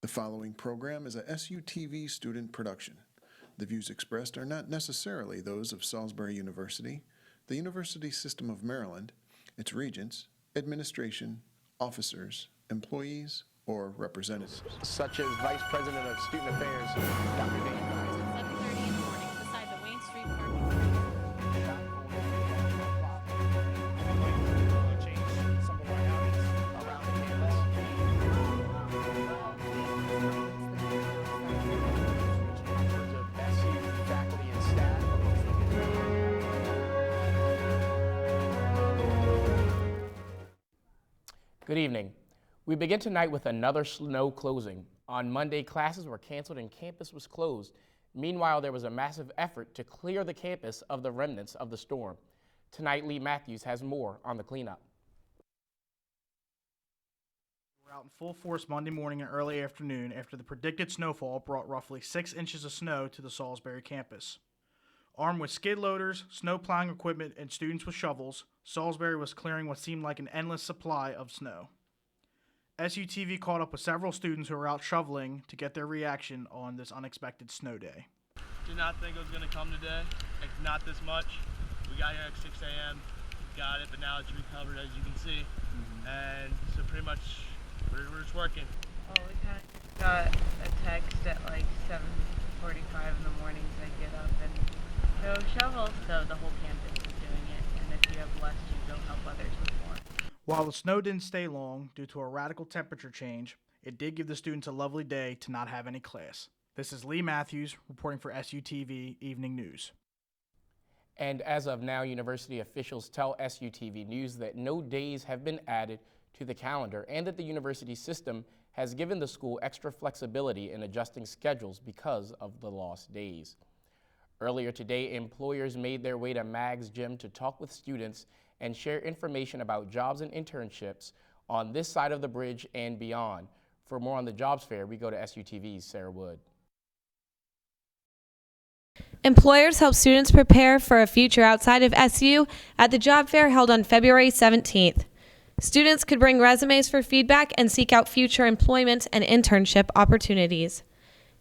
The following program is a SUTV student production. The views expressed are not necessarily those of Salisbury University, the University System of Maryland, its regents, administration, officers, employees, or representatives. Such as Vice President of Student Affairs, Dr. Dan. 7:30 in the morning beside the Wayne Street parking lot. Good evening. We begin tonight with another snow closing. On Monday, classes were canceled and campus was closed. Meanwhile, there was a massive effort to clear the campus of the remnants of the storm. Tonight, Lee Matthews has more on the cleanup. We're out in full force Monday morning and early afternoon after the predicted snowfall brought roughly 6 inches of snow to the Salisbury campus. Armed with skid loaders, snow plowing equipment, and students with shovels, Salisbury was clearing what seemed like an endless supply of snow. SUTV caught up with several students who were out shoveling to get their reaction on this unexpected snow day. Did not think it was going to come today, like not this much. We got here at 6 a.m., got it, but now it's recovered as you can see. And so pretty much we're just working. Well, we kind of got a text at like 7:45 in the morning to get up and go shovel, so the whole campus is doing it, and if you have less, you go help others with more. While the snow didn't stay long due to a radical temperature change, it did give the students a lovely day to not have any class. This is Lee Matthews reporting for SUTV Evening News. And as of now, university officials tell SUTV News that no days have been added to the calendar and that the university system has given the school extra flexibility in adjusting schedules because of the lost days. Earlier today, employers made their way to Mag's Gym to talk with students and share information about jobs and internships on this side of the bridge and beyond. For more on the jobs fair, we go to SUTV's Sarah Wood. Employers help students prepare for a future outside of SU at the job fair held on February 17th. Students could bring resumes for feedback and seek out future employment and internship opportunities.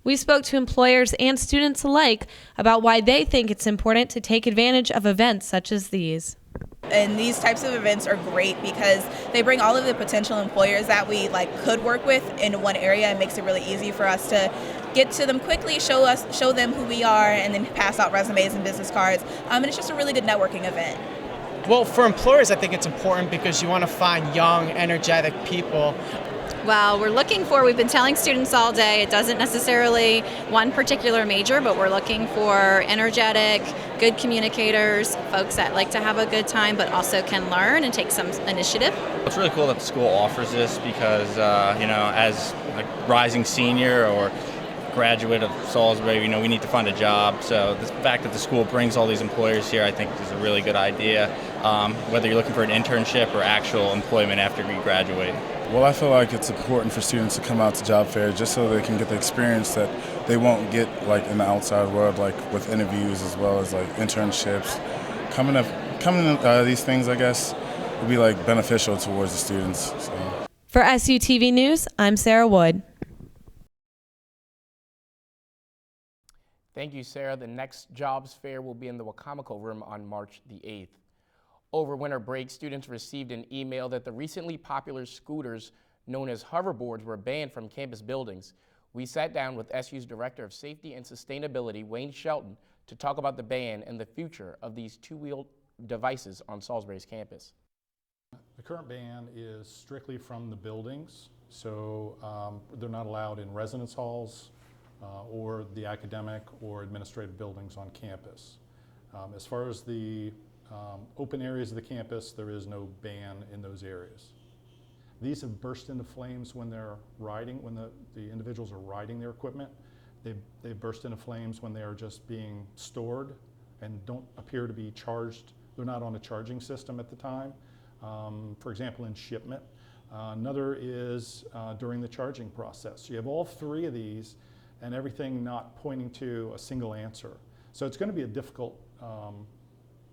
We spoke to employers and students alike about why they think it's important to take advantage of events such as these. And these types of events are great because they bring all of the potential employers that we could work with in one area and makes it really easy for us to get to them quickly, show them who we are, and then pass out resumes and business cards. And it's just a really good networking event. Well, for employers, I think it's important because you want to find young, energetic people. Well, we've been telling students all day, it doesn't necessarily one particular major, but we're looking for energetic, good communicators, folks that like to have a good time, but also can learn and take some initiative. It's really cool that the school offers this because, as a rising senior or graduate of Salisbury, we need to find a job. So the fact that the school brings all these employers here, I think is a really good idea, whether you're looking for an internship or actual employment after you graduate. Well, I feel like it's important for students to come out to job fairs just so they can get the experience that they won't get in the outside world, with interviews as well as internships. Coming to these things, I guess, would be beneficial towards the students. So. For SUTV News, I'm Sarah Wood. Thank you, Sarah. The next jobs fair will be in the Wacomico room on March the 8th. Over winter break, students received an email that the recently popular scooters known as hoverboards were banned from campus buildings. We sat down with SU's Director of Safety and Sustainability, Wayne Shelton, to talk about the ban and the future of these two-wheeled devices on Salisbury's campus. The current ban is strictly from the buildings, so they're not allowed in residence halls or the academic or administrative buildings on campus. As far as the open areas of the campus, there is no ban in those areas. These have burst into flames when they're riding, when the individuals are riding their equipment. They burst into flames when they are just being stored and don't appear to be charged. They're not on a charging system at the time. For example, in shipment. Another is during the charging process. So you have all three of these and everything not pointing to a single answer. So it's going to be a difficult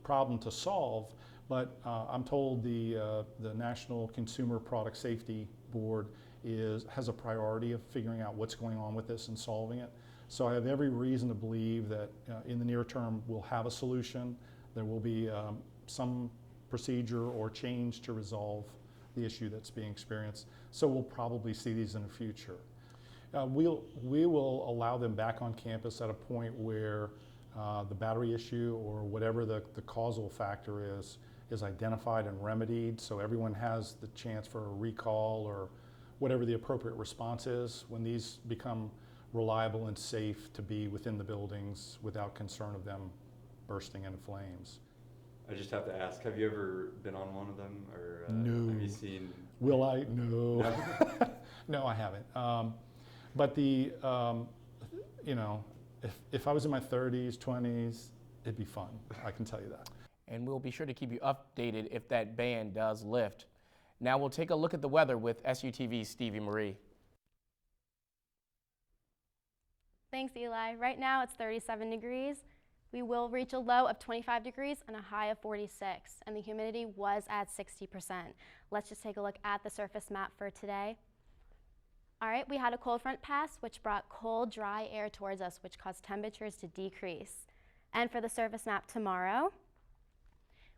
problem to solve, but I'm told the National Consumer Product Safety Board has a priority of figuring out what's going on with this and solving it. So I have every reason to believe that in the near term we'll have a solution. There will be some procedure or change to resolve the issue that's being experienced. So we'll probably see these in the future. We will allow them back on campus at a point where the battery issue or whatever the causal factor is identified and remedied, so everyone has the chance for a recall or whatever the appropriate response is when these become reliable and safe to be within the buildings without concern of them bursting into flames. I just have to ask, have you ever been on one of them, or No. have you seen? Will I? No. No, I haven't. But the, you know, if I was in my 30s, 20s, it'd be fun. I can tell you that. And we'll be sure to keep you updated if that ban does lift. Now we'll take a look at the weather with SUTV's Stevie Marie. Thanks, Eli. Right now it's 37 degrees. We will reach a low of 25 degrees and a high of 46, and the humidity was at 60%. Let's just take a look at the surface map for today. All right, we had a cold front pass, which brought cold, dry air towards us, which caused temperatures to decrease. And for the surface map tomorrow,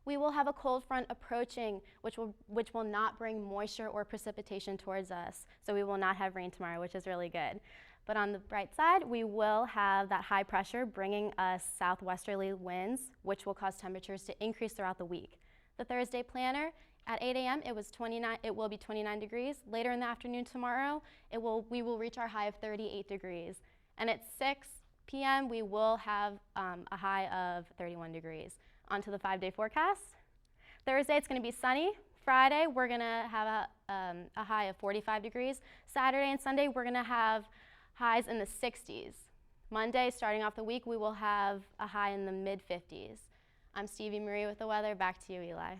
we will have a cold front approaching, which will not bring moisture or precipitation towards us. So we will not have rain tomorrow, which is really good. But on the bright side, we will have that high pressure bringing us southwesterly winds, which will cause temperatures to increase throughout the week. The Thursday planner, at 8 a.m. it will be 29 degrees. Later in the afternoon tomorrow, we will reach our high of 38 degrees. And at 6 p.m. we will have a high of 31 degrees. On to the 5-day forecast. Thursday it's going to be sunny. Friday we're going to have a high of 45 degrees. Saturday and Sunday we're going to have highs in the 60s. Monday, starting off the week, we will have a high in the mid-50s. I'm Stevie Marie with the weather. Back to you, Eli.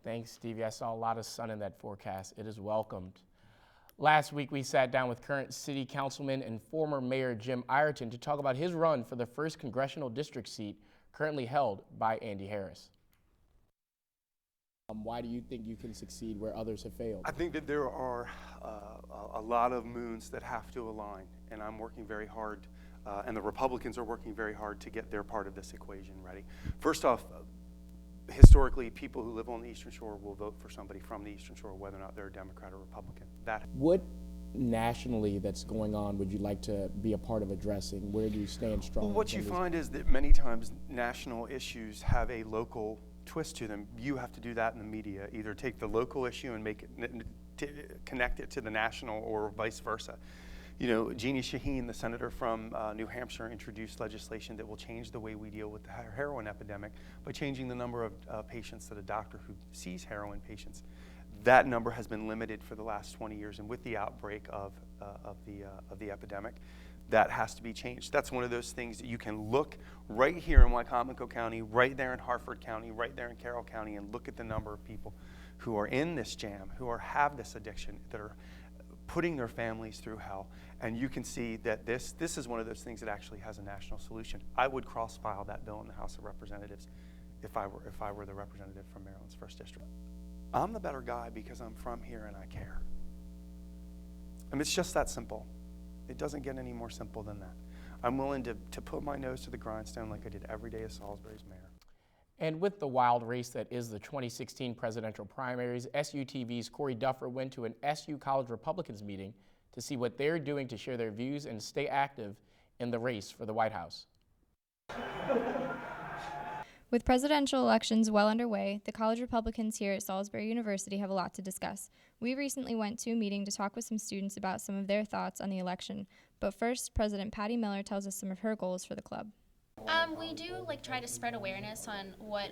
Thanks, Stevie. I saw a lot of sun in that forecast. It is welcomed. Last week, we sat down with current city councilman and former mayor Jim Ireton to talk about his run for the 1st congressional district seat currently held by Andy Harris. Why do you think you can succeed where others have failed? I think that there are a lot of moons that have to align, and I'm working very hard, and the Republicans are working very hard to get their part of this equation ready. First off, historically, people who live on the Eastern Shore will vote for somebody from the Eastern Shore, whether or not they're a Democrat or Republican. What nationally that's going on would you like to be a part of addressing? Where do you stand strong? Well, what you find is that many times national issues have a local twist to them. You have to do that in the media. Either take the local issue and make it connect it to the national, or vice versa. You know, Jeannie Shaheen, the senator from New Hampshire, introduced legislation that will change the way we deal with the heroin epidemic by changing the number of patients that a doctor who sees heroin patients. That number has been limited for the last 20 years, and with the outbreak of the epidemic, that has to be changed. That's one of those things that you can look right here in Wycomico County, right there in Harford County, right there in Carroll County, and look at the number of people who are in this jam, who have this addiction, that are putting their families through hell. And you can see that this is one of those things that actually has a national solution. I would cross-file that bill in the House of Representatives if I were the representative from Maryland's 1st District. I'm the better guy because I'm from here and I care. I mean, it's just that simple. It doesn't get any more simple than that. I'm willing to put my nose to the grindstone like I did every day as Salisbury's mayor. And with the wild race that is the 2016 presidential primaries, SUTV's Corey Duffer went to an SU College Republicans meeting to see what they're doing to share their views and stay active in the race for the White House. With presidential elections well underway, the college Republicans here at Salisbury University have a lot to discuss. We recently went to a meeting to talk with some students about some of their thoughts on the election. But first, President Patty Miller tells us some of her goals for the club. We do try to spread awareness on what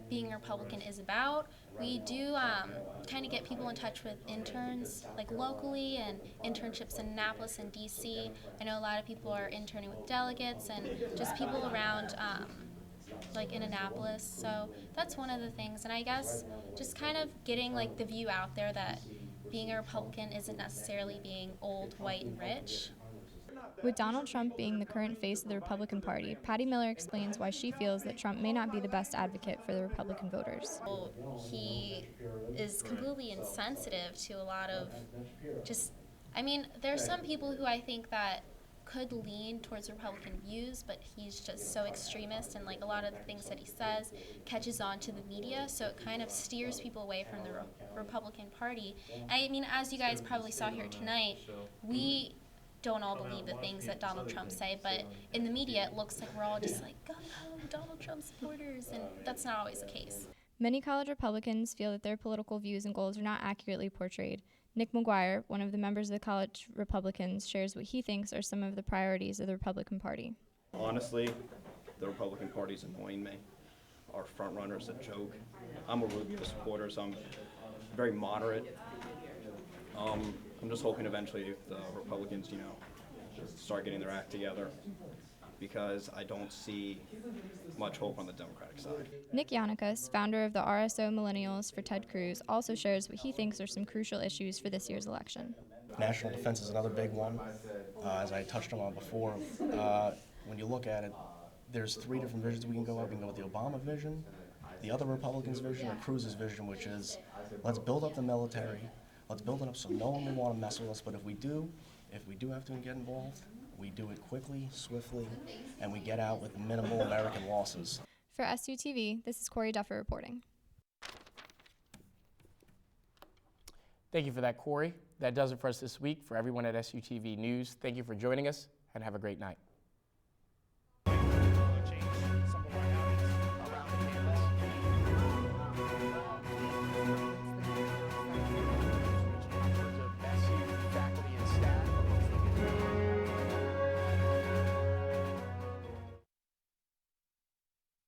being a Republican is about. We do kind of get people in touch with interns locally, and internships in Annapolis and DC. I know a lot of people are interning with delegates and just people around in Annapolis. So that's one of the things. And I guess just kind of getting the view out there that being a Republican isn't necessarily being old, white, and rich. With Donald Trump being the current face of the Republican Party, Patty Miller explains why she feels that Trump may not be the best advocate for the Republican voters. He is completely insensitive to a lot of there's some people who I think that could lean towards Republican views, but he's just so extremist, and like a lot of the things that he says catches on to the media, so it kind of steers people away from the Republican Party. I mean, as you guys probably saw here tonight, we don't all believe the things that Donald Trump say, but in the media it looks like we're all just like gung-ho Donald Trump supporters, and that's not always the case. Many college Republicans feel that their political views and goals are not accurately portrayed. Nick McGuire, one of the members of the college Republicans, shares what he thinks are some of the priorities of the Republican Party. Honestly, the Republican Party's annoying me. Our front runner's a joke. I'm a Rubio supporter, so I'm very moderate. I'm just hoping eventually the Republicans, start getting their act together, because I don't see much hope on the Democratic side. Nick Yannickas, founder of the RSO Millennials for Ted Cruz, also shares what he thinks are some crucial issues for this year's election. National defense is another big one. As I touched on before, when you look at it, there's 3 different visions we can go with. We can go with the Obama vision, the other Republicans' vision, and Cruz's vision, which is let's build up the military, let's build it up so no one will want to mess with us, but if we do have to get involved, we do it quickly, swiftly, and we get out with minimal American losses. For SUTV, this is Corey Duffer reporting. Thank you for that, Corey. That does it for us this week. For everyone at SUTV News, thank you for joining us, and have a great night.